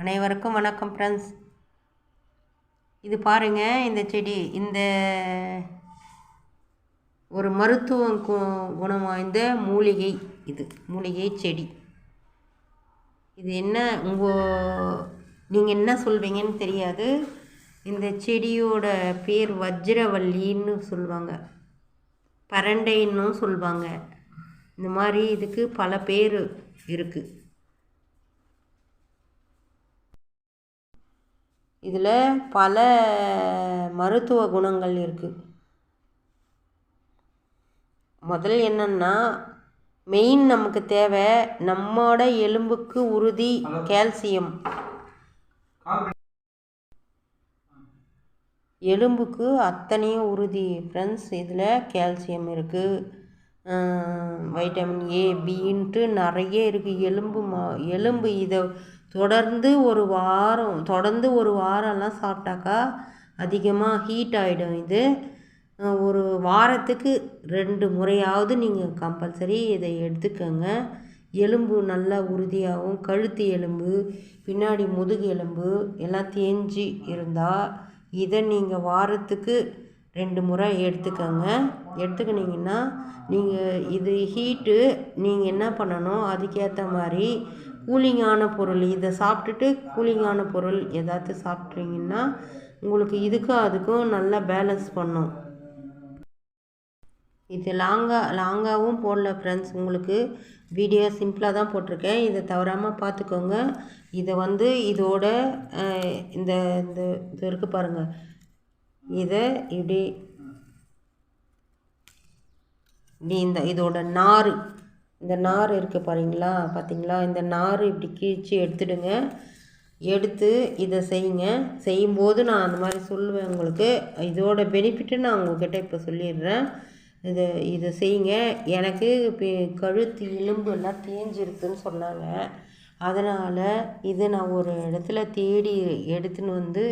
அனைவருக்கும் வணக்கம் ஃப்ரெண்ட்ஸ். இது பாருங்கள், இந்த செடி இந்த ஒரு மருத்துவ குணம் வாய்ந்த மூலிகை. இது மூலிகை செடி. இது என்ன நீங்கள் என்ன சொல்வீங்கன்னு தெரியாது. இந்த செடியோட பேர் வஜ்ரவல்லின்னு சொல்லுவாங்க, பரண்டைன்னு சொல்லுவாங்க. இந்த மாதிரி இதுக்கு பல பேர் இருக்குது. இதில் பல மருத்துவ குணங்கள் இருக்குது. முதல் என்னன்னா, மெயின் நமக்கு தேவை நம்மோட எலும்புக்கு உறுதி கால்சியம். எலும்புக்கு அத்தனையும் உறுதி ஃப்ரெண்ட்ஸ். இதில் கால்சியம் இருக்குது, வைட்டமின் ஏ, பின்ட்டு நிறைய இருக்குது. எலும்பு இதை தொடர்ந்து ஒரு வாரம்லாம் சாப்பிட்டாக்கா அதிகமாக ஹீட் ஆகிடும். இது ஒரு வாரத்துக்கு 2 முறையாவது நீங்கள் கம்பல்சரி இதை எடுத்துக்கோங்க. எலும்பு நல்லா உறுதியாகவும், கழுத்து எலும்பு, பின்னாடி முதுகு எலும்பு எல்லாம் தேஞ்சு இருந்தால் இதை நீங்கள் வாரத்துக்கு 2 முறை எடுத்துக்கோங்க. எடுத்துக்கினீங்கன்னா நீங்கள் இது ஹீட்டு நீங்கள் என்ன பண்ணணும், அதுக்கேற்ற மாதிரி கூலிங்கான பொருள் இதை சாப்பிட்டுட்டு கூலிங்கான பொருள் ஏதாச்சும் சாப்பிட்றீங்கன்னா உங்களுக்கு இதுக்கும் அதுக்கும் நல்லா பேலன்ஸ் பண்ணும். இது லாங்காகவும் போடல ஃப்ரெண்ட்ஸ். உங்களுக்கு வீடியோ சிம்பிளாக தான் போட்டிருக்கேன். இதை தவறாமல் பார்த்துக்கோங்க. இதை இதோட இந்த இது இருக்குது பாருங்கள், இதை இப்படி இதோட இந்த நார் இருக்குது பார்த்தீங்களா, இந்த நார் இப்படி கிழிச்சு எடுத்துடுங்க. எடுத்து இதை செய்யும்போது நான் அந்த மாதிரி சொல்லுவேன் உங்களுக்கு. இதோட பெனிஃபிட்டு நான் உங்கள்கிட்ட இப்போ சொல்லிடுறேன். இதை செய்யுங்க. எனக்கு இப்போ கழுத்து எலும்பு எல்லாம் தேஞ்சிருக்குன்னு சொன்னாங்க. அதனால் இதை நான் ஒரு இடத்துல தேடி எடுத்துன்னு வந்து